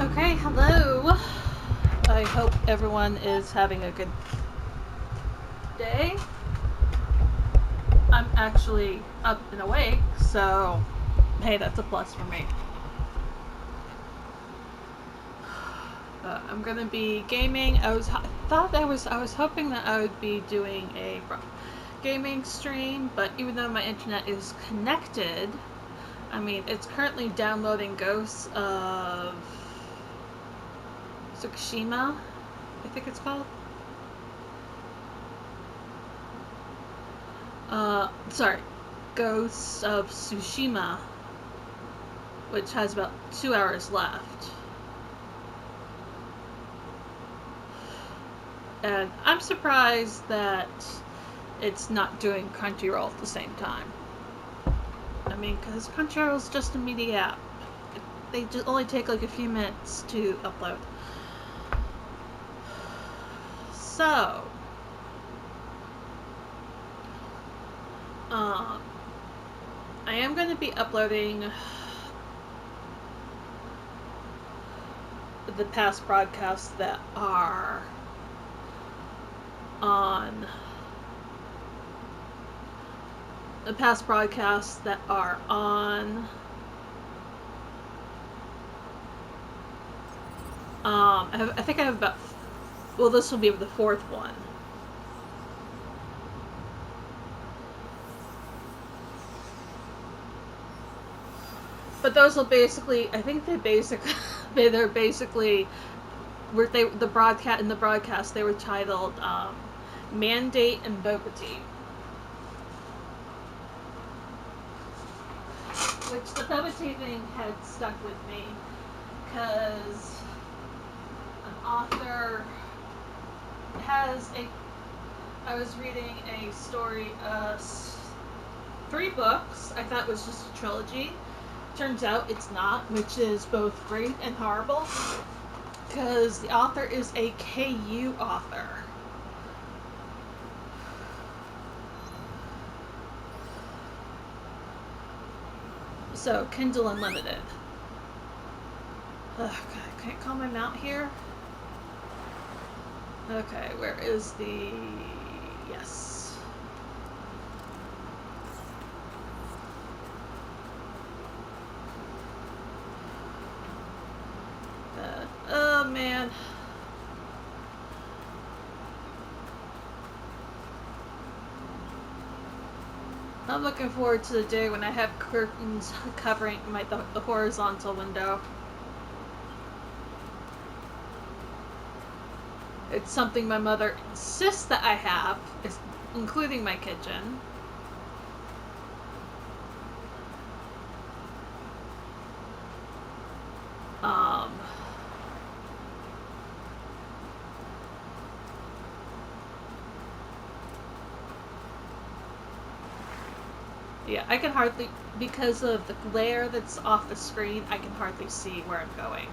Okay, hello. I hope everyone is having a good day. I'm actually up and awake, so hey, that's a plus for me. I'm gonna be gaming. I was hoping that I would be doing a gaming stream, but even though my internet is connected, I mean it's currently downloading Ghosts of Tsushima, I think it's called. Sorry, Ghosts of Tsushima, which has about 2 hours left. And I'm surprised that it's not doing Crunchyroll at the same time. I mean, because Crunchyroll is just a media app. They just only take like a few minutes to upload. So, I am going to be uploading the past broadcasts that are on I think I have about, well, this will be the fourth one. But those will basically, I think they're basically were they the broadcast they were titled Mandate and Boba Tea. Which the Boba Tea thing had stuck with me because an author I was reading a story, 3 books. I thought it was just a trilogy. Turns out it's not, which is both great and horrible because the author is a KU author. So, Kindle Unlimited. Ugh, God, can't call my mount here. Okay, where is the... Yes. Oh, man. I'm looking forward to the day when I have curtains covering the horizontal window. It's something my mother insists that I have, including my kitchen. Yeah, I can hardly, because of the glare that's off the screen, I can hardly see where I'm going.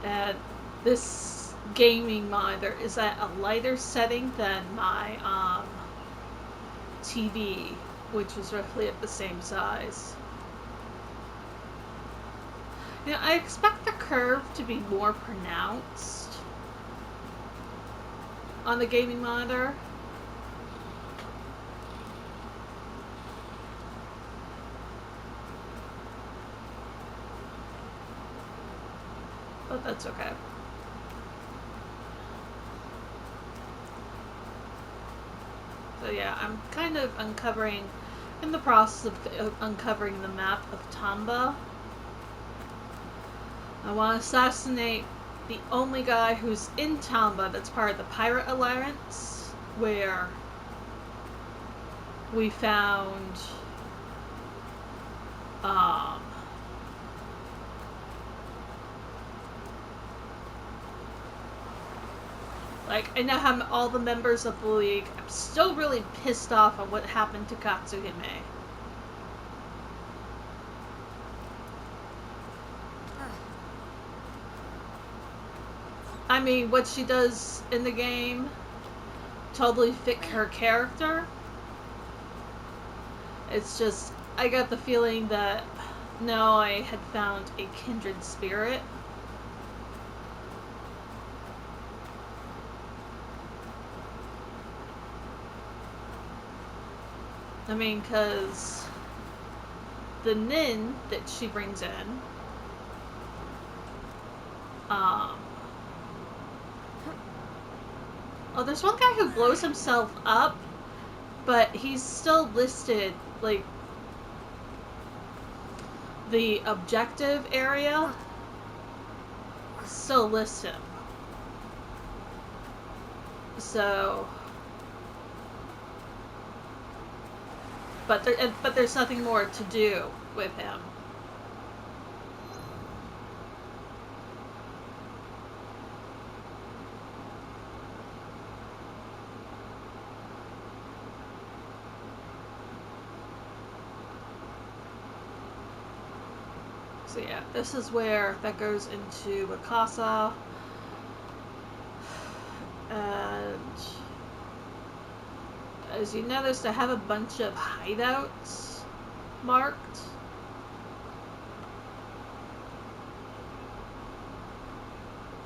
And this gaming monitor is at a lighter setting than my TV, which is roughly at the same size. You know, I expect the curve to be more pronounced on the gaming monitor. But that's okay. So yeah, I'm kind of in the process of uncovering the map of Tamba. I want to assassinate the only guy who's in Tamba that's part of the Pirate Alliance, where we found I now have all the members of the League. I'm still really pissed off on what happened to Katsuhime. I mean, what she does in the game totally fit her character. It's just, I got the feeling that no, I had found a kindred spirit. I mean, because the nin that she brings in, oh, there's one guy who blows himself up, but he's still listed, like, the objective area still lists him. So, but there's nothing more to do with him. So yeah, this is where that goes into a casa, and as you noticed, I have a bunch of hideouts marked.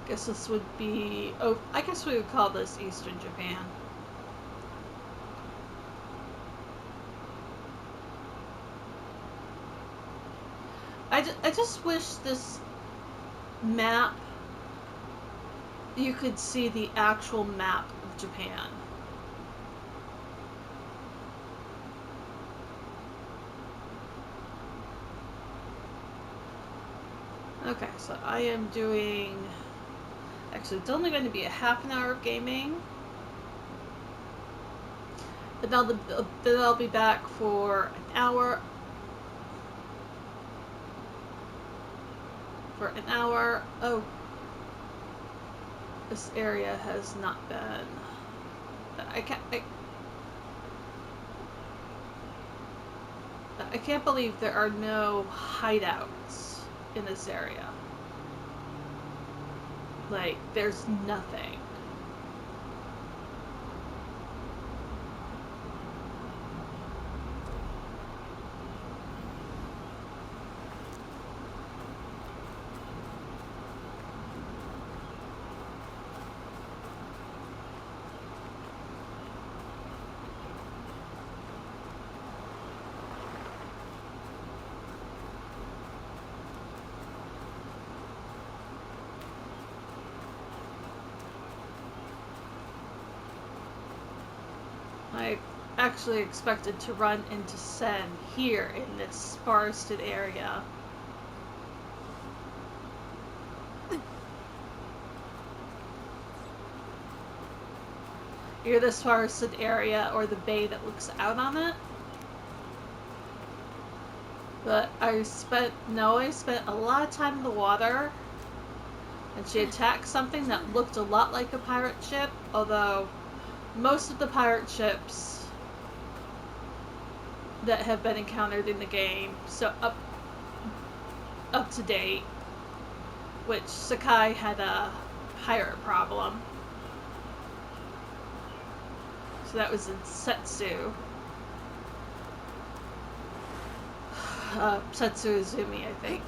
I guess this would be, oh, I guess we would call this Eastern Japan. I just wish this map, you could see the actual map of Japan. Okay, so I am doing, actually it's only going to be a half an hour of gaming. But then I'll be back for an hour. Oh, this area has not been. I can't believe there are no hideouts in this area. Like, there's nothing. I actually expected to run into Sen here in this forested area. Either this forested area or the bay that looks out on it. But I spent a lot of time in the water, and she attacked something that looked a lot like a pirate ship, although most of the pirate ships that have been encountered in the game, so up to date, which Sakai had a pirate problem. So that was in Setsu. Setsu Izumi, I think.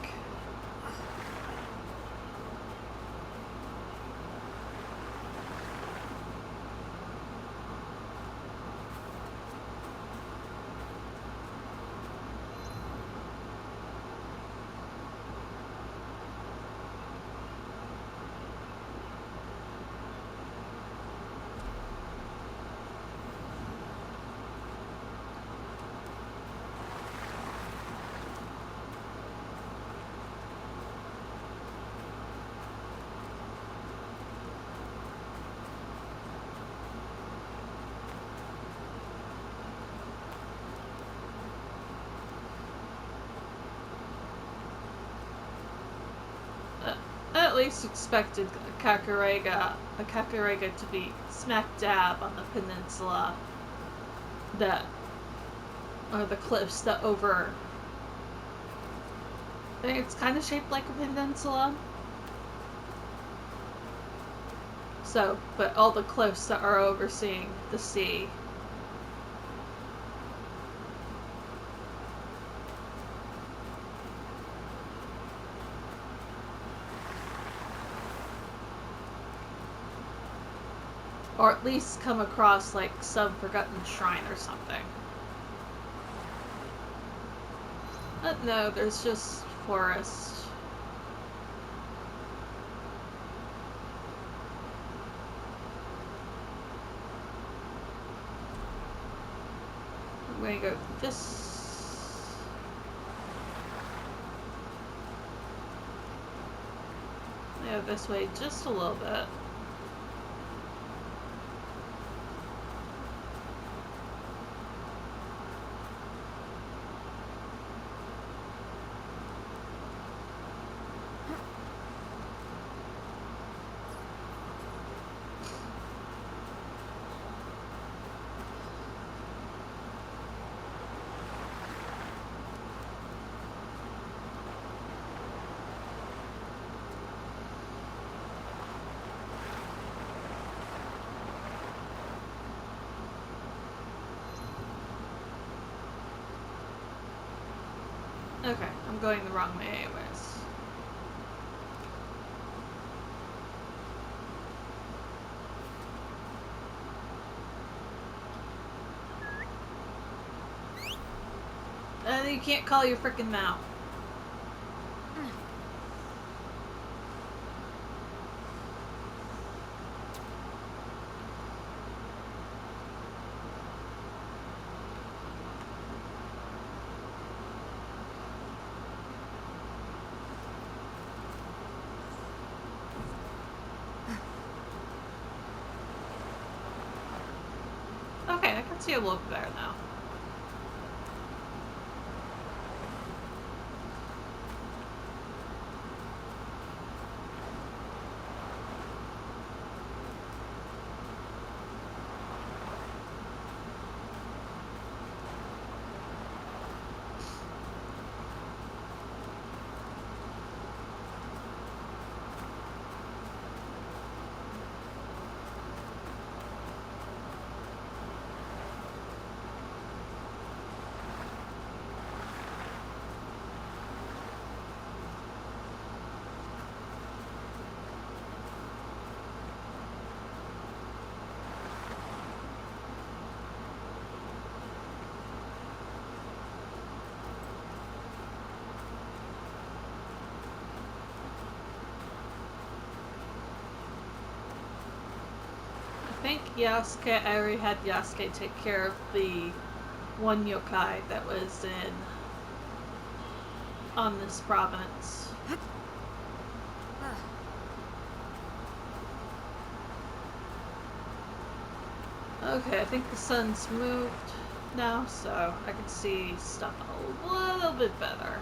I at least expected Kakarega to be smack dab on the peninsula that, or the cliffs that over. I think it's kind of shaped like a peninsula. So, but all the cliffs that are overseeing the sea. Or at least come across, like, some forgotten shrine or something. But no, there's just forest. I'm gonna go this. Yeah, this way just a little bit. Okay, I'm going the wrong way anyways. You can't call your frickin' mount. Okay, I can see a little better now. I think Yasuke, I already had Yasuke take care of the one yokai that was on this province. Okay, I think the sun's moved now, so I can see stuff a little bit better.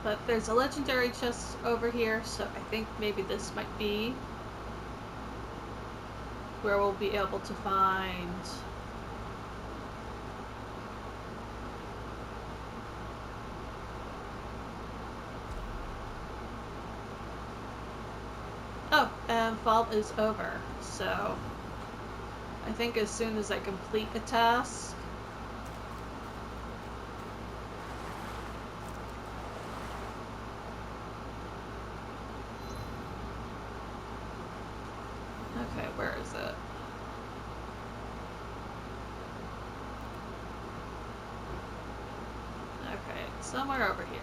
But there's a legendary chest over here, so I think maybe this might be where we'll be able to find and vault is over, so I think as soon as I complete a task, okay, where is it? Okay, it's somewhere over here.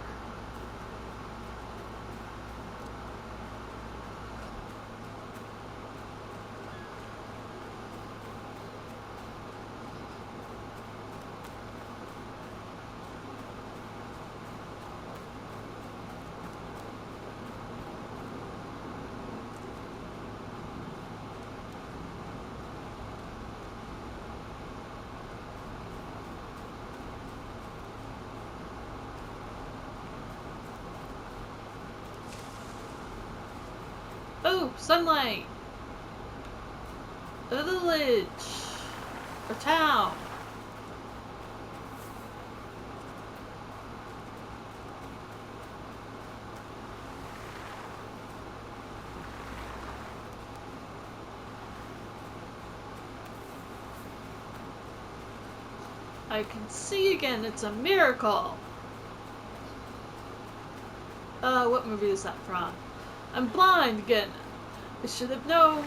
Oh, sunlight! A village! Or town! I can see again. It's a miracle. What movie is that from? I'm blind again. I should have known.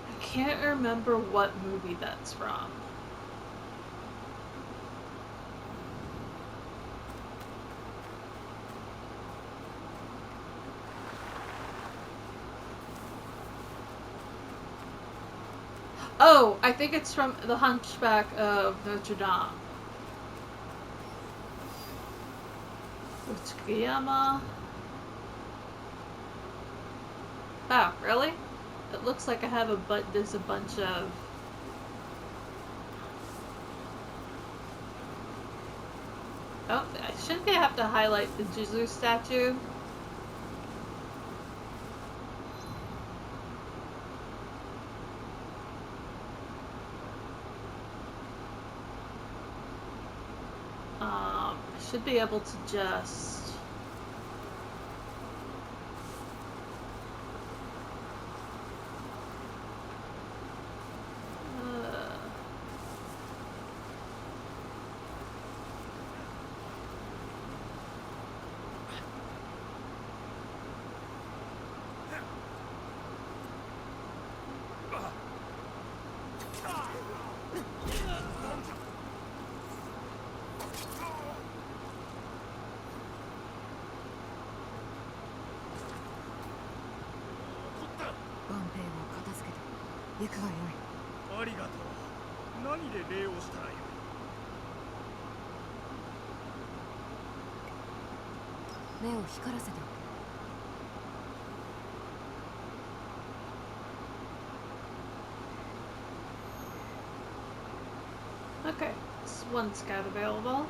I can't remember what movie that's from. Oh, I think it's from The Hunchback of Notre Dame. Utsukiyama. Oh, really? It looks like I have there's a bunch of... Oh, shouldn't they have to highlight the Jizu statue? I should be able to just... Okay, it's one scout available.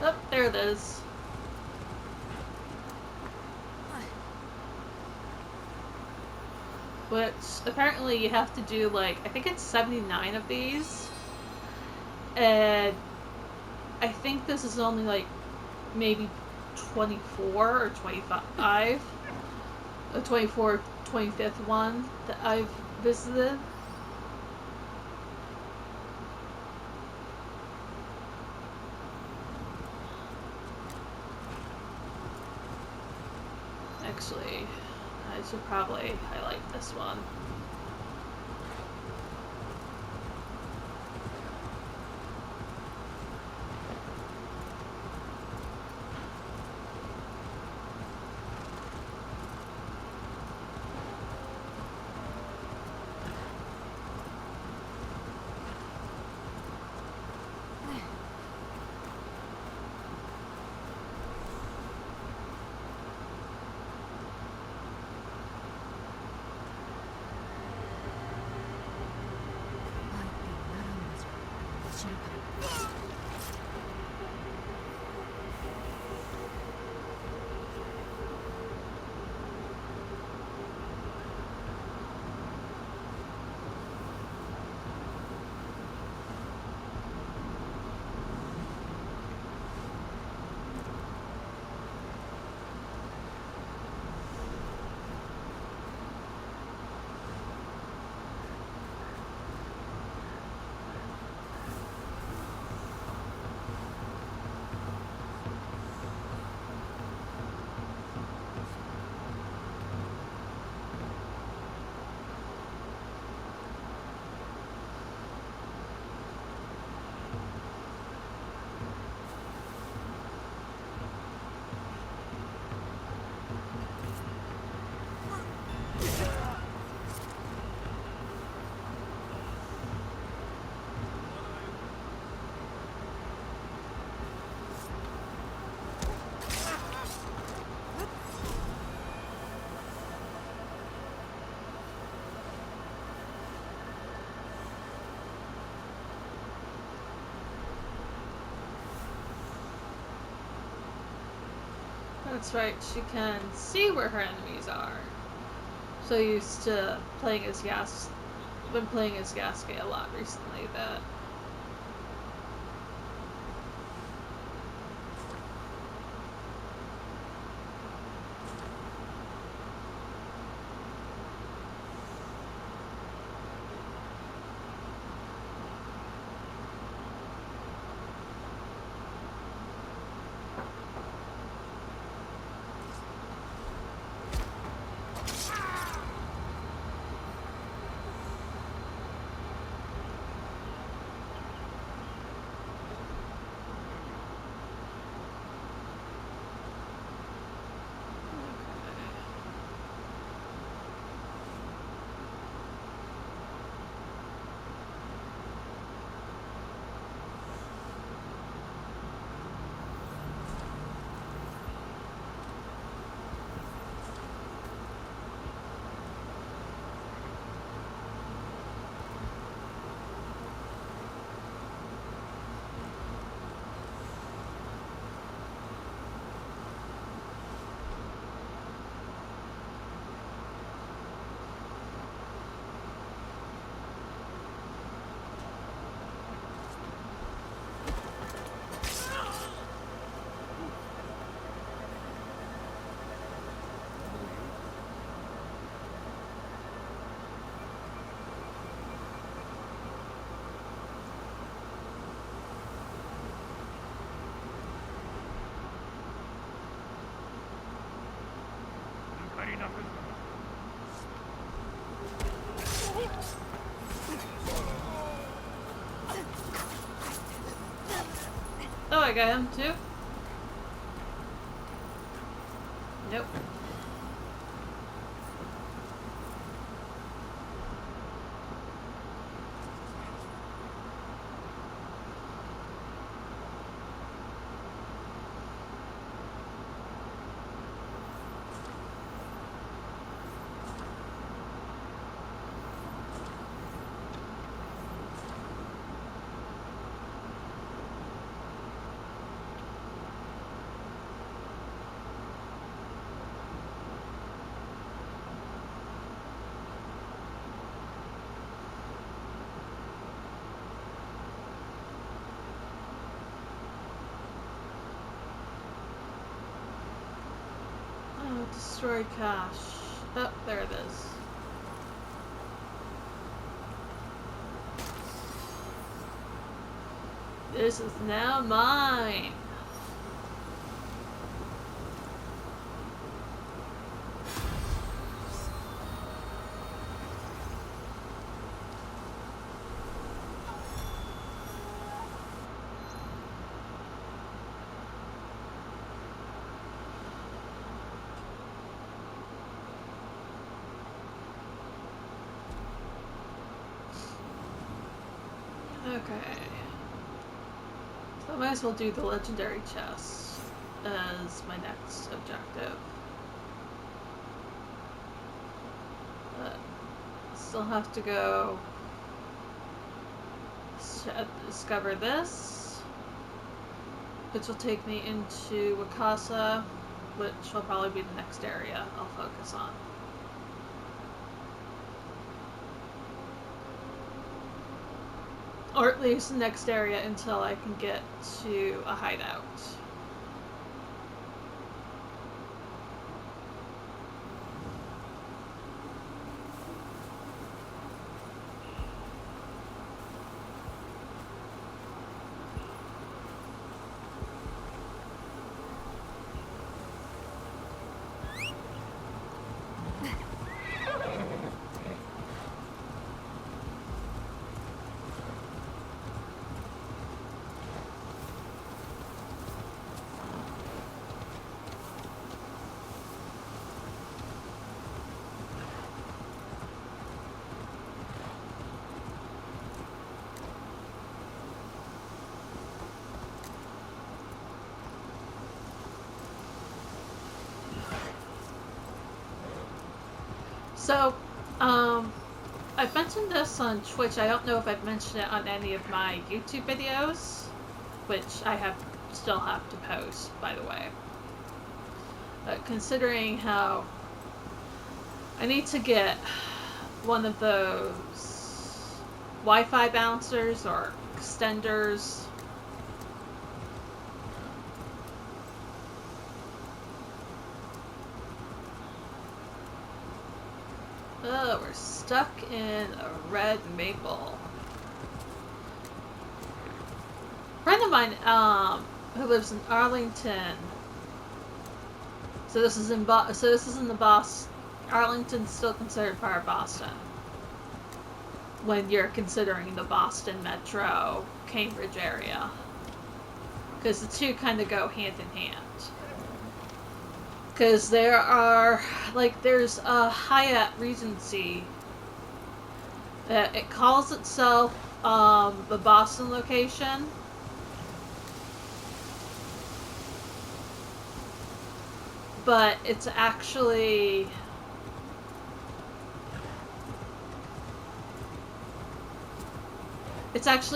Oh, there it is. Which, apparently you have to do, like, I think it's 79 of these. And I think this is only, like, maybe 24 or 25. The 25th one that I've visited. Actually, I should probably highlight this one. That's right, she can see where her enemies are. So used to playing as Yas I've been playing as Gasket a lot recently. That oh, I got him too. Nope. Oh, destroy cache. Oh, there it is. This is now mine. Okay. So I might as well do the legendary chest as my next objective. But still have to go discover this, which will take me into Wakasa, which will probably be the next area I'll focus on. Or at least the next area until I can get to a hideout. So, I've mentioned this on Twitch. I don't know if I've mentioned it on any of my YouTube videos, which I still have to post, by the way. But considering how I need to get one of those Wi-Fi bouncers or extenders. Oh, we're stuck in a red maple. A friend of mine, who lives in Arlington. So this is in the Boston. Arlington's still considered part of Boston when you're considering the Boston metro, Cambridge area, because the two kind of go hand in hand. Because there are, like, there's a Hyatt Regency that it calls itself the Boston location. But it's actually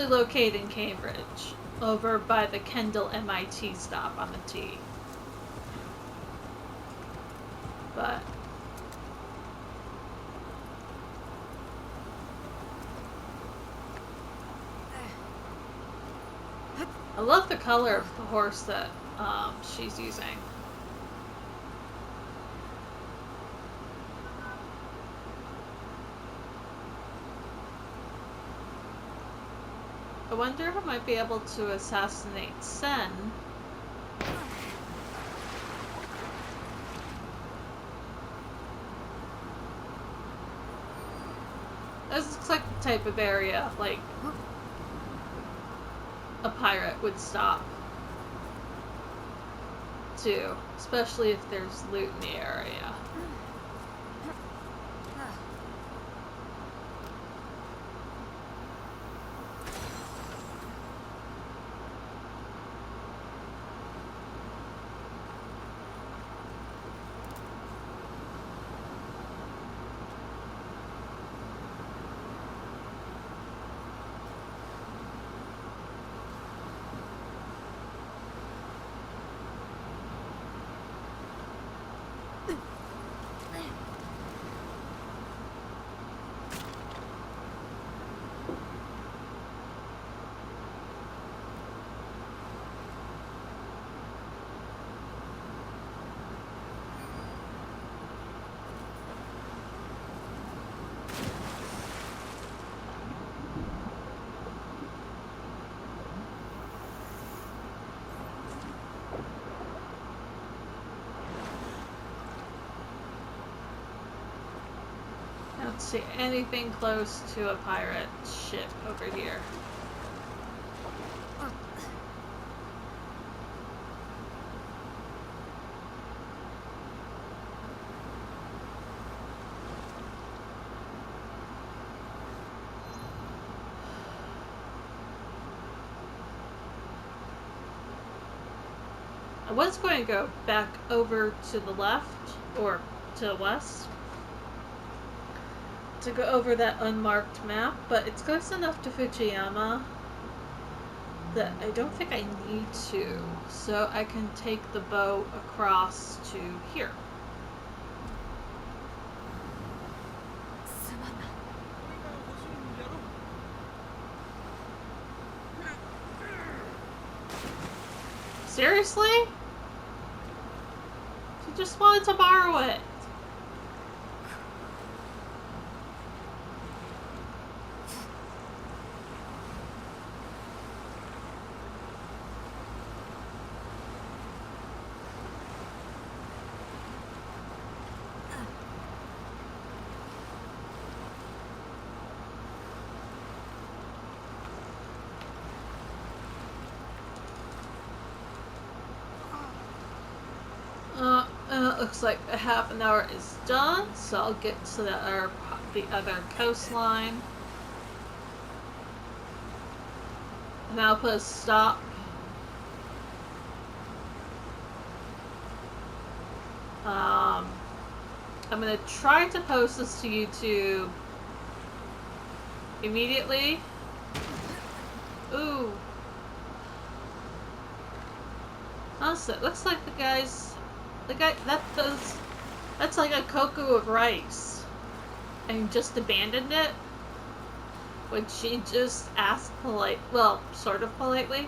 located in Cambridge, over by the Kendall MIT stop on the T. But I love the color of the horse that she's using. I wonder if I might be able to assassinate Sen. This looks like the type of area, like, a pirate would stop to, especially if there's loot in the area. I don't see anything close to a pirate ship over here. I was going to go back over to the left, or to the west, to go over that unmarked map, but it's close enough to Fujiyama that I don't think I need to, so I can take the boat across to here. Seriously? She just wanted to borrow it. Looks like a half an hour is done, so I'll get to the other coastline. And I'll put a stop. I'm gonna try to post this to YouTube immediately. Ooh. Honestly, it looks like the guy, that's like a cocoa of rice. And just abandoned it. Would she just ask well, sort of politely?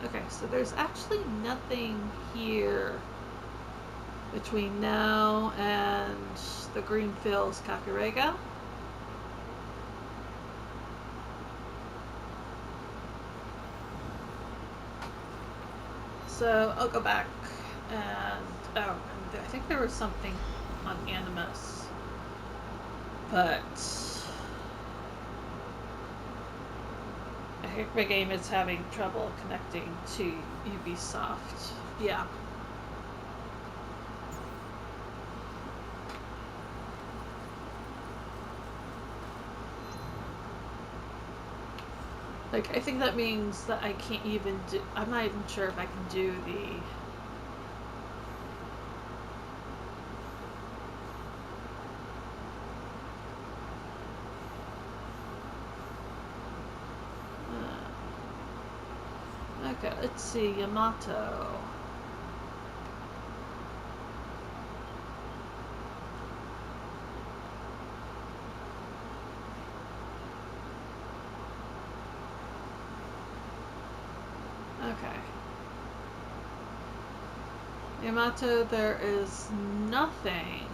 Okay, so there's actually nothing here between now and the Greenfields Kakarega. So I'll go back and and I think there was something on Animus, but I think my game is having trouble connecting to Ubisoft. Yeah. Like, I think that means that I can't even do. I'm not even sure if I can do the. Okay, let's see. Yamato. Okay. Yamato, there is nothing.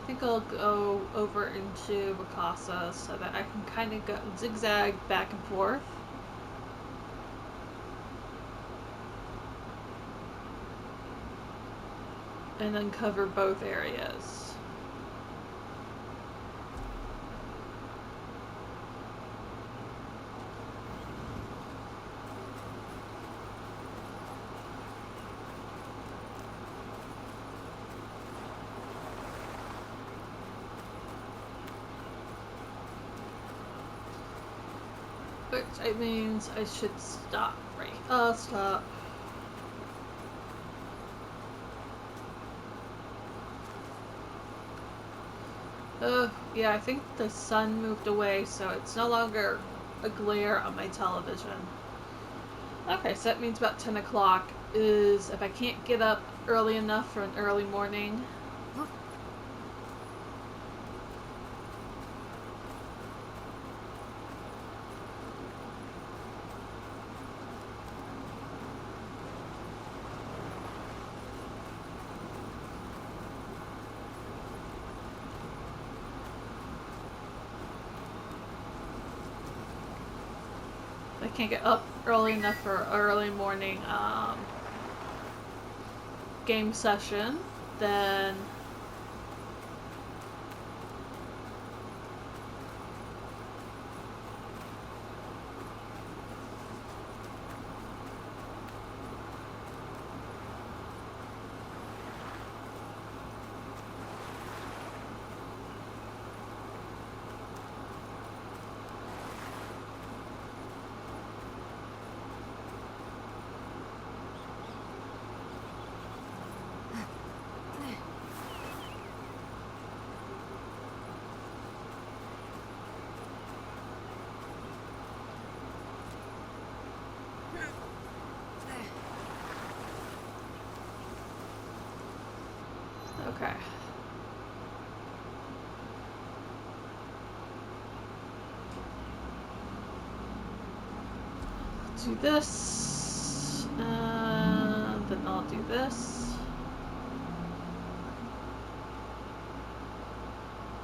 I think I'll go over into Mikasa so that I can kind of go zigzag back and forth. And then cover both areas. Which means I should stop right. I'll stop. Yeah, I think the sun moved away, so it's no longer a glare on my television. Okay, so that means about 10 o'clock is if I can't get up early enough for an early morning. I can't get up early enough for early morning game session, then Okay. Do this, and then I'll do this,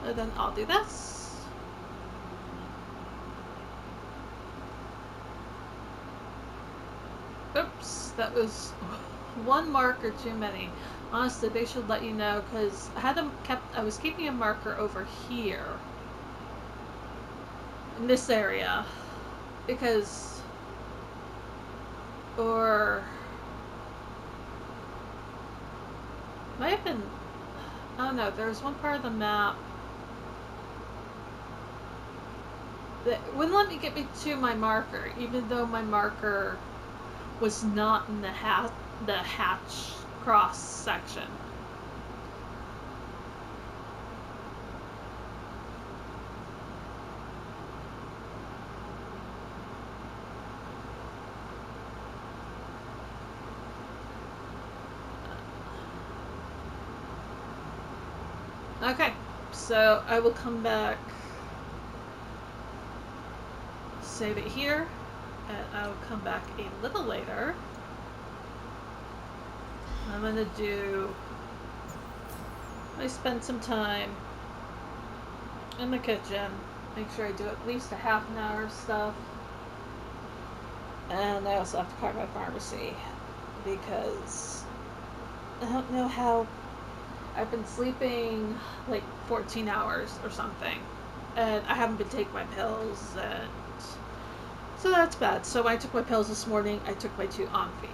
and then I'll do this. Oops, that was one marker too many. Honestly, they should let you know, because I was keeping a marker over here in this area, because, or might have been, I don't know, there was one part of the map that wouldn't let me get me to my marker, even though my marker was not in the hatch cross section. Okay, so I will come back, save it here, and I will come back a little later. I'm gonna I spend some time in the kitchen, make sure I do at least a half an hour of stuff, and I also have to card my pharmacy, because I don't know how. I've been sleeping like 14 hours or something, and I haven't been taking my pills, and so that's bad. So I took my pills this morning. I took my 2 Onfi.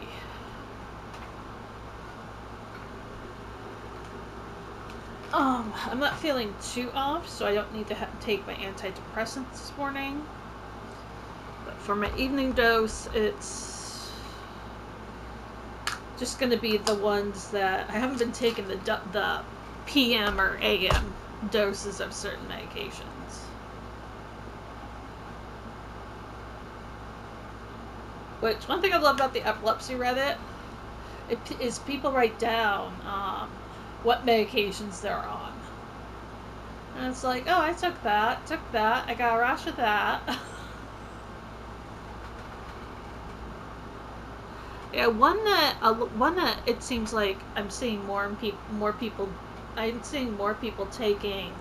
I'm not feeling too off, so I don't need to take my antidepressants this morning. But for my evening dose, it's just going to be the ones that I haven't been taking the PM or AM doses of certain medications. Which, one thing I love about the epilepsy Reddit is people write down what medications they're on. And it's like, oh, I took that, I got a rash of that. Yeah, one that it seems like I'm seeing more people. I'm seeing more people taking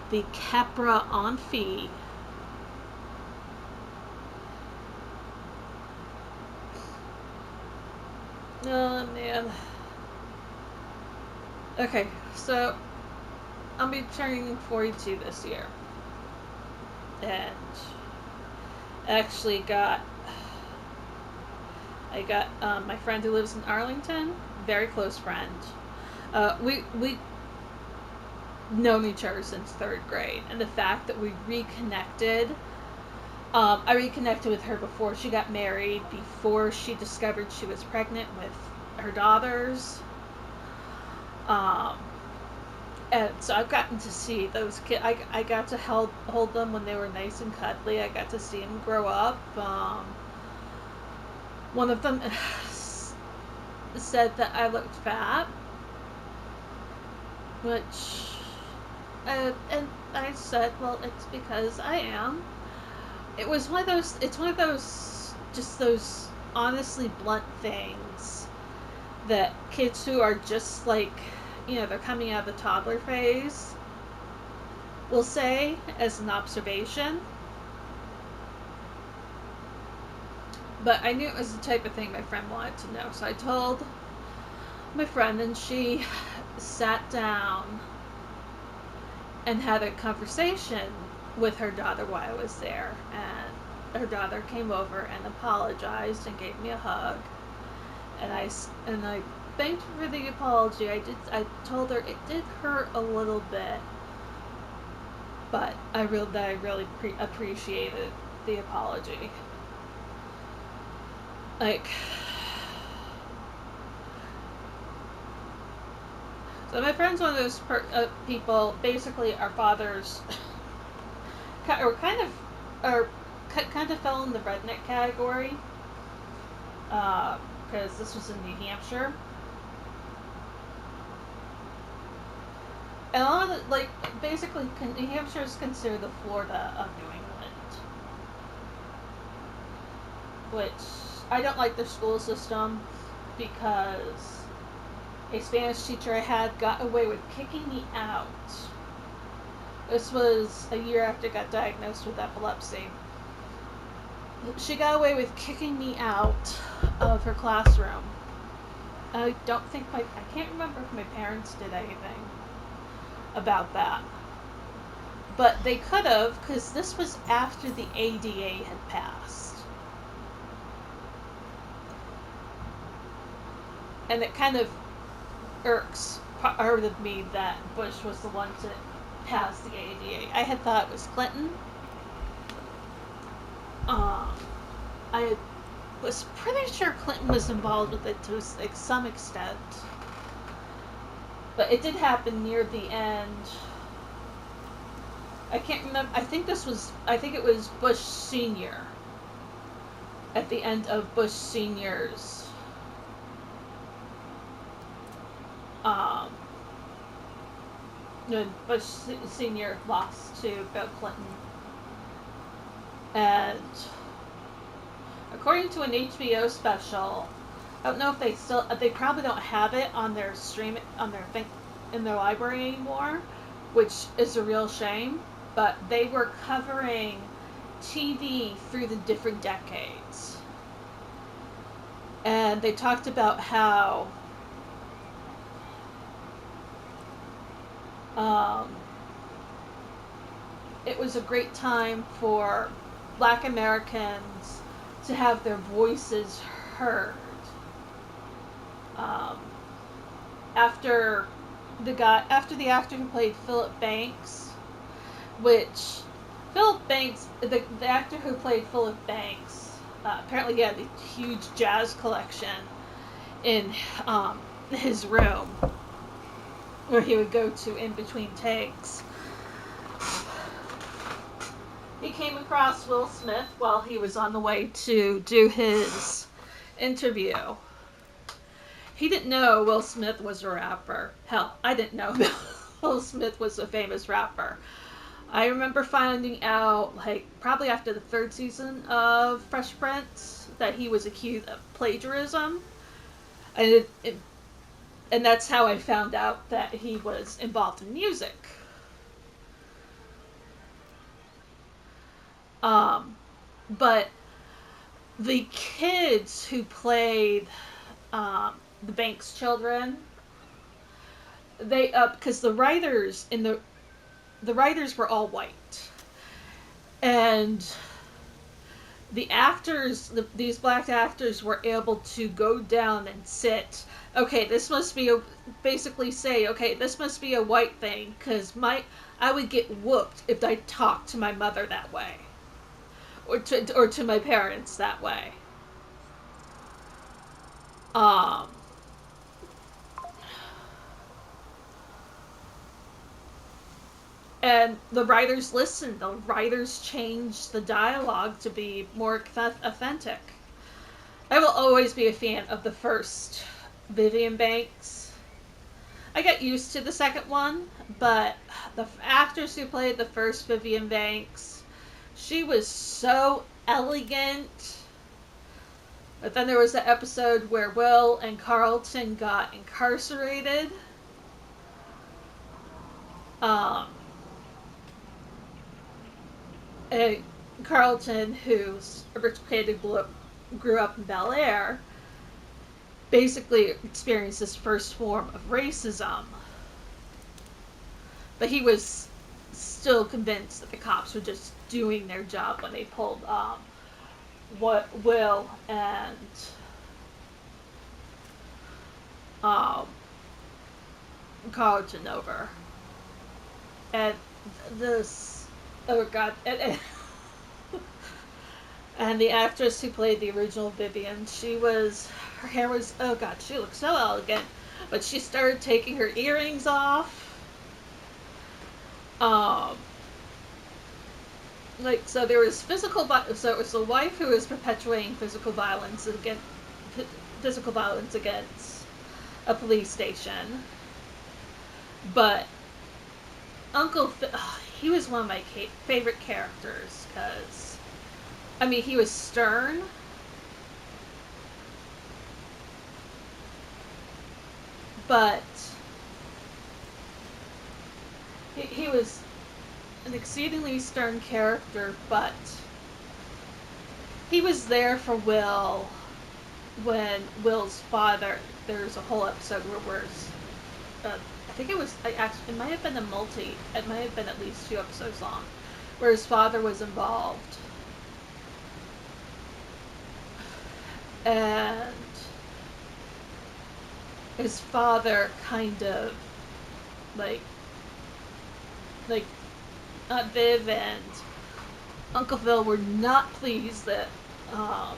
the Capra Onfi. Oh man. Okay, so I'll be turning 42 this year, and actually I got my friend who lives in Arlington, very close friend. We known each other since 3rd grade, and the fact that we reconnected. I reconnected with her before she got married, before she discovered she was pregnant with her daughters. And so I've gotten to see those kids. I got to hold them when they were nice and cuddly. I got to see them grow up. One of them said that I looked fat, which, and I said, well, it's because I am. It was one of those. It's one of those, just those honestly blunt things that kids who are just like, they're coming out of the toddler phase will say as an observation. But I knew it was the type of thing my friend wanted to know, so I told my friend, and she sat down and had a conversation with her daughter while I was there, and her daughter came over and apologized and gave me a hug, and I thanked her for the apology. I told her it did hurt a little bit, but I really appreciated the apology. Like, so my friend's one of those people. Basically, our fathers kind of fell in the redneck category, because this was in New Hampshire. And a lot of like basically, New Hampshire is considered the Florida of New England, which I don't like their school system because a Spanish teacher I had got away with kicking me out. This was a year after I got diagnosed with epilepsy. She got away with kicking me out of her classroom. I don't think I can't remember if my parents did anything about that. But they could have, because this was after the ADA had passed. And it kind of irks part of me that Bush was the one to pass the ADA. I had thought it was Clinton. I was pretty sure Clinton was involved with it to like some extent. But it did happen near the end. I can't remember. I think it was Bush Sr. At the end of Bush Sr.'s when Bush Sr. lost to Bill Clinton. And according to an HBO special, I don't know if they probably don't have it on their thing in their library anymore, which is a real shame, but they were covering TV through the different decades. And they talked about how it was a great time for Black Americans to have their voices heard. After the actor who played Philip Banks, which Philip Banks, the actor who played Philip Banks, apparently he had a huge jazz collection in his room where he would go to in between takes. He came across Will Smith while he was on the way to do his interview. He didn't know Will Smith was a rapper. Hell, I didn't know Will Smith was a famous rapper. I remember finding out, like, probably after the third season of Fresh Prince, that he was accused of plagiarism. And that's how I found out that he was involved in music. But the kids who played the Banks children, they because the writers were all white, and the actors, these black actors, were able to go down and sit. Okay, this must be basically say, okay, this must be a white thing, because I would get whooped if I talked to my mother that way, or to my parents that way. And the writers listened. The writers changed the dialogue to be more authentic. I will always be a fan of the first Vivian Banks. I got used to the second one, but the actress who played the first Vivian Banks, she was so elegant. But then there was the episode where Will and Carlton got incarcerated. Carlton, who's a rich kid who grew up in Bel Air, basically experienced this first form of racism. But he was still convinced that the cops were just doing their job when they pulled Will and Carlton over. And this, oh god, and the actress who played the original Vivian, her hair was, oh god, she looked so elegant, but she started taking her earrings off. So there was so it was the wife who was perpetuating physical violence against a police station, but Uncle Phil, he was one of my favorite characters because, I mean, he was stern, but he was an exceedingly stern character, but he was there for Will when Will's father. There's a whole episode where I think it was. It might have been a multi. It might have been at least 2 episodes long, where his father was involved, and his father kind of like like Viv and Uncle Phil were not pleased that, um,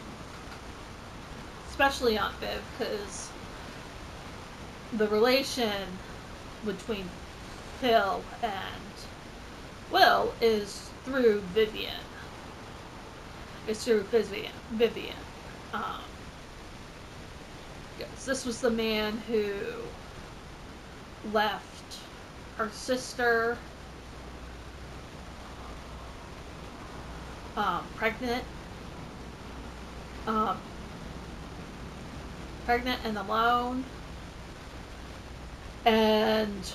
especially Aunt Viv, because the relation between Phil and Will is through Vivian. It's through Vivian. Um, yes, this was the man who left her sister pregnant, um, pregnant and alone, and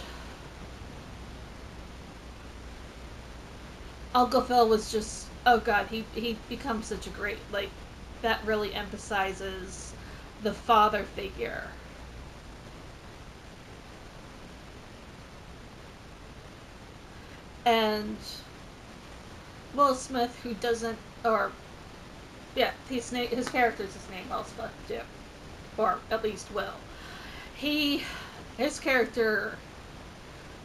Uncle Phil was just, oh god, he becomes such a great, like, that really emphasizes the father figure. And Will Smith, who doesn't, or yeah, his character's his name Will Smith too, or at least Will. He, his character,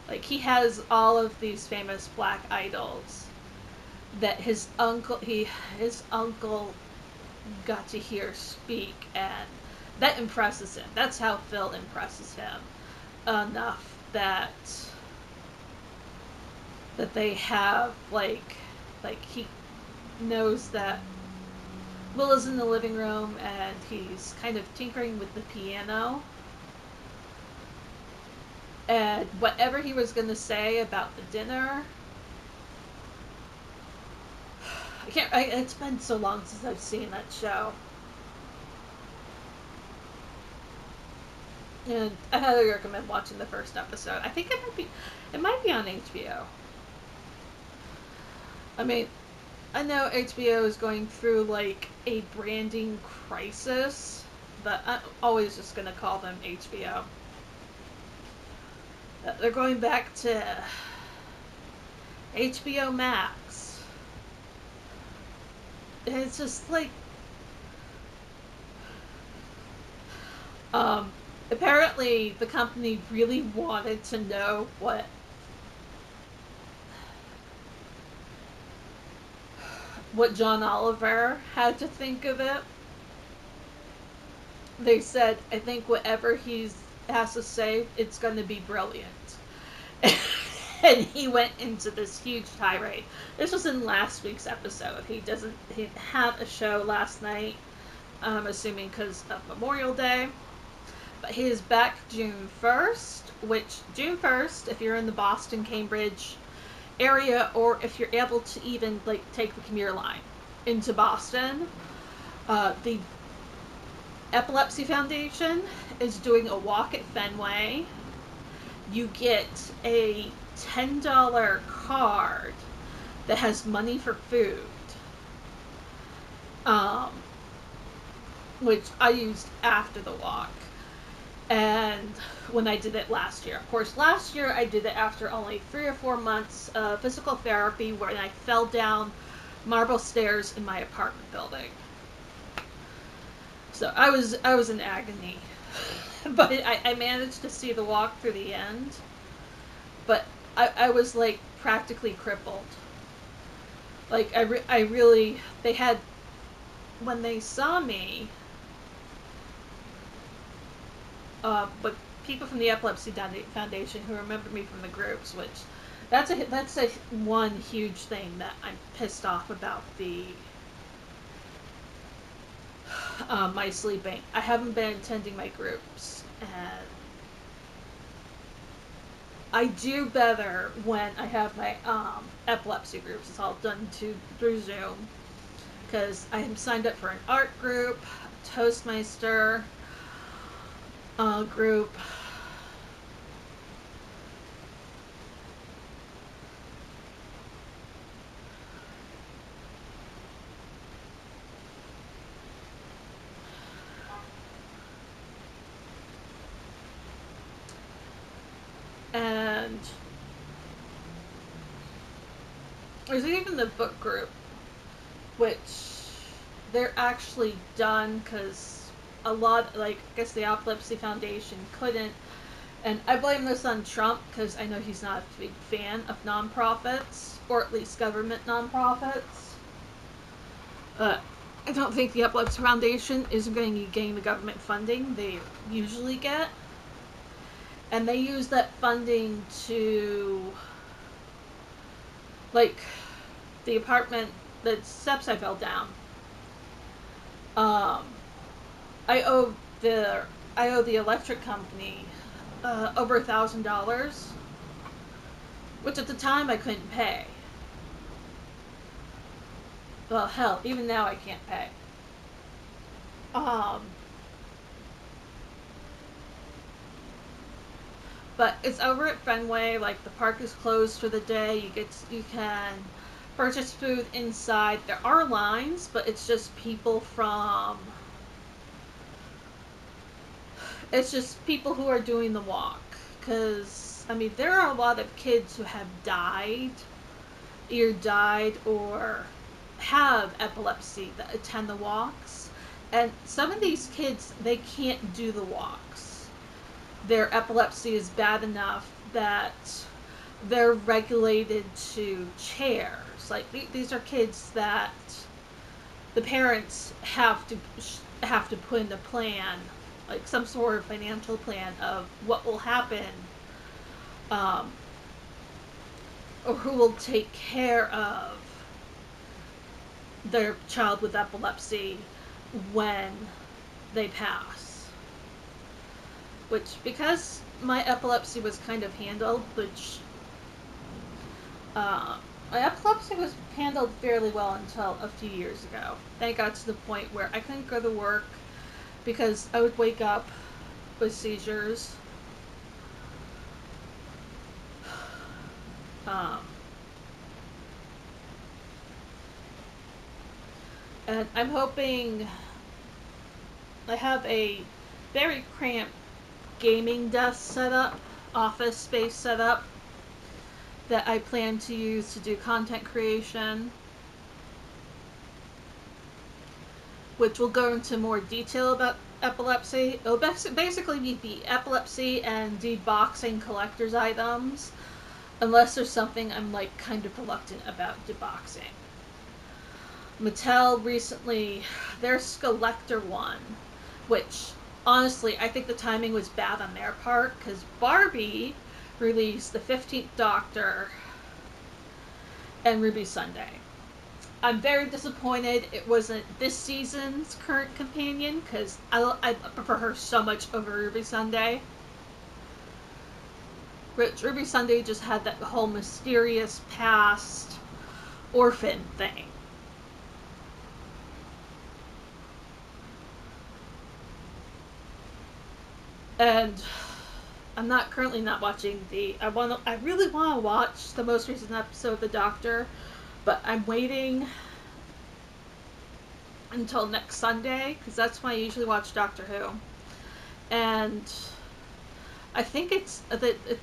like, he has all of these famous black idols that his uncle got to hear speak, and that impresses him. That's how Phil impresses him enough that they have like he knows that Will is in the living room and he's kind of tinkering with the piano, and whatever he was going to say about the dinner, it's been so long since I've seen that show, and I highly recommend watching the first episode. I think it might be on HBO. I mean, I know HBO is going through like a branding crisis, but I'm always just gonna call them HBO. They're going back to HBO Max. And it's just like, um, apparently the company really wanted to know what John Oliver had to think of it. They said, I think whatever he has to say, it's going to be brilliant. And he went into this huge tirade. This was in last week's episode. He had a show last night, I'm assuming because of Memorial Day. But he is back June 1st, which, June 1st, if you're in the Boston, Cambridge area, or if you're able to even like take the commuter line into Boston, the Epilepsy Foundation is doing a walk at Fenway. You get a $10 card that has money for food, um, which I used after the walk. And when I did it last year, of course, last year I did it after only 3 or 4 months of physical therapy, where I fell down marble stairs in my apartment building. So I was in agony, but I managed to see the walk through the end. But I was like practically crippled. Like I really, they had, when they saw me, but people from the Epilepsy Foundation who remember me from the groups, which that's a one huge thing that I'm pissed off about my sleeping. I haven't been attending my groups, and I do better when I have my epilepsy groups. It's all done through Zoom because I am signed up for an art group, Toastmaster group. And there's even the book group, which they're actually done because a lot, like, I guess the Epilepsy Foundation couldn't. And I blame this on Trump because I know he's not a big fan of nonprofits, or at least government nonprofits. I don't think the Epilepsy Foundation is going to gain the government funding they usually get. And they use that funding to, like, the apartment, the steps I fell down. Um, I owe the electric company over $1,000, which at the time I couldn't pay. Well, hell, even now I can't pay. Um, but it's over at Fenway. Like, the park is closed for the day. You can purchase food inside. There are lines, but it's just people from. It's just people who are doing the walk. Because, I mean, there are a lot of kids who have either died or have epilepsy that attend the walks. And some of these kids, they can't do the walks. Their epilepsy is bad enough that they're regulated to chairs. Like, these are kids that the parents have to put in a plan, like some sort of financial plan of what will happen, um, or who will take care of their child with epilepsy when they pass. Which, because my epilepsy was kind of handled, my epilepsy was handled fairly well until a few years ago. Then it got to the point where I couldn't go to work because I would wake up with seizures. Um, and I'm hoping I have a very cramped gaming desk set up, office space set up, that I plan to use to do content creation, which will go into more detail about epilepsy. It'll basically be the epilepsy and deboxing collector's items, unless there's something I'm, like, kind of reluctant about deboxing. Mattel recently, their Skeletor one, which, honestly, I think the timing was bad on their part, because Barbie released the 15th Doctor and Ruby Sunday. I'm very disappointed it wasn't this season's current companion, because I prefer her so much over Ruby Sunday. Ruby Sunday just had that whole mysterious past orphan thing. And I'm currently not watching I really want to watch the most recent episode of The Doctor, but I'm waiting until next Sunday, because that's when I usually watch Doctor Who. And I think it's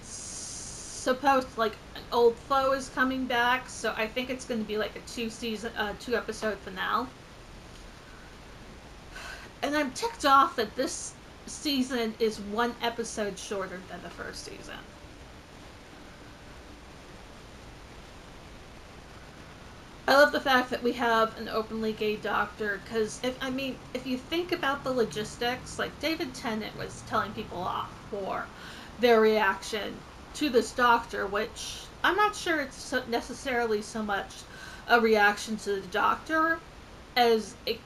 supposed, like, an old foe is coming back, so I think it's going to be like a 2 episode finale. And I'm ticked off that this season is 1 episode shorter than the first season. I love the fact that we have an openly gay doctor, because if you think about the logistics, like, David Tennant was telling people off for their reaction to this doctor, which I'm not sure it's necessarily so much a reaction to the doctor as it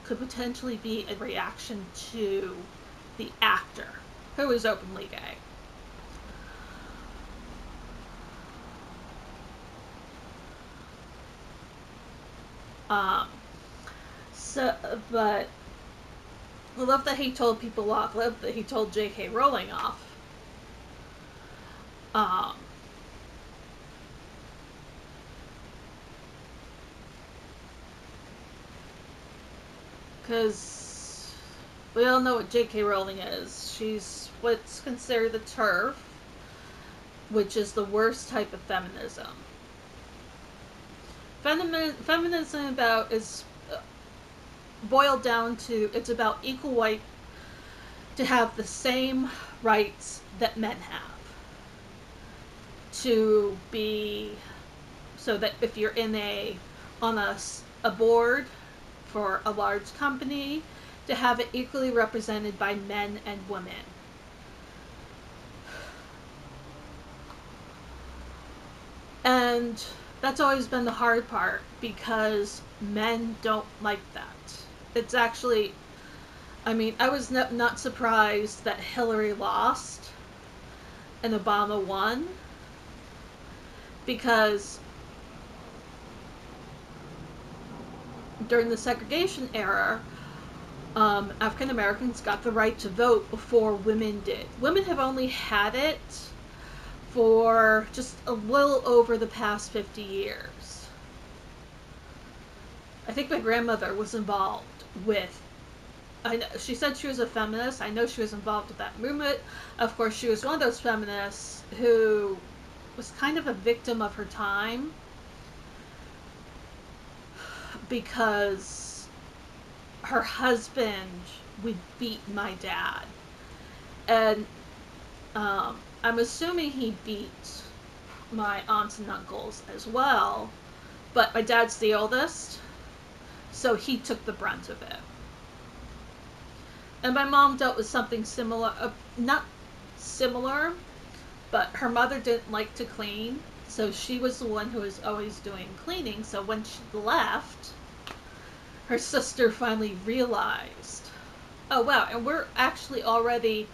could potentially be a reaction to the actor, who is openly gay. Um, so, but I love that he told people off. I love that he told J.K. Rowling off. Um, because we all know what J.K. Rowling is. She's what's considered the TERF, which is the worst type of feminism. Feminism about is boiled down to it's about equal right to have the same rights that men have. To be so that if you're in on a board for a large company, to have it equally represented by men and women. And that's always been the hard part because men don't like that. It's actually, I mean, I was not surprised that Hillary lost and Obama won because during the segregation era, African Americans got the right to vote before women did. Women have only had it for just a little over the past 50 years. I think my grandmother was involved with. She said she was a feminist. I know she was involved with that movement. Of course, she was one of those feminists who was kind of a victim of her time because her husband would beat my dad. And I'm assuming he beat my aunts and uncles as well. But my dad's the oldest, so he took the brunt of it. And my mom dealt with something similar, not similar, but her mother didn't like to clean, so she was the one who was always doing cleaning. So when she left, her sister finally realized, oh wow, and we're actually already,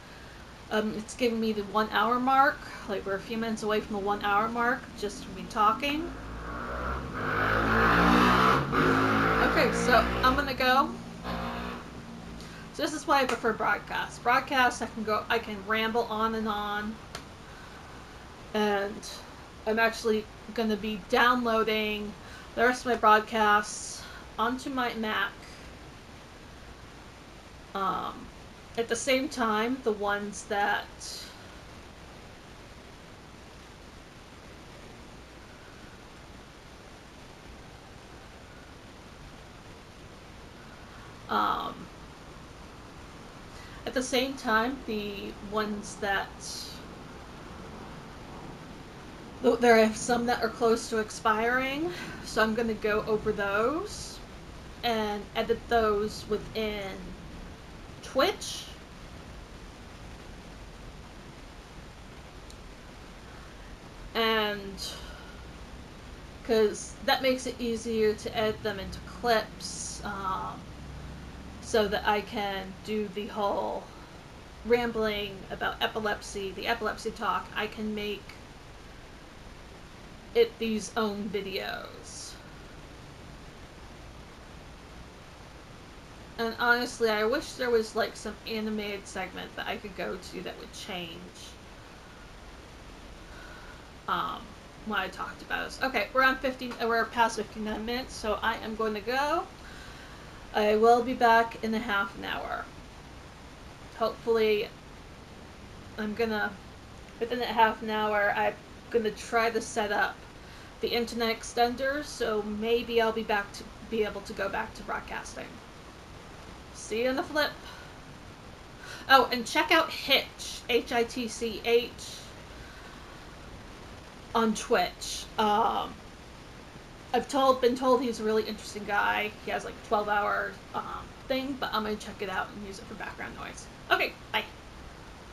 it's giving me the 1 hour mark, like we're a few minutes away from the 1 hour mark, just from me talking. Okay, so I'm gonna go. So this is why I prefer broadcasts. Broadcasts, I can ramble on, and I'm actually going to be downloading the rest of my broadcasts onto my Mac. At the same time, the ones that at the same time, the ones that there are some that are close to expiring, so I'm going to go over those and edit those within Twitch. And because that makes it easier to edit them into clips, so that I can do the whole rambling about epilepsy, the epilepsy talk. I can make it these own videos. And honestly, I wish there was like some animated segment that I could go to that would change what I talked about. Okay, we're past 59 minutes, so I am going to go. I will be back in a half an hour. Hopefully, within a half an hour, I'm gonna try to set up the internet extender, so maybe I'll be able to go back to broadcasting. See you in the flip. Oh, and check out Hitch, Hitch, on Twitch. I've been told he's a really interesting guy. He has like 12-hour thing, but I'm gonna check it out and use it for background noise. Okay, bye.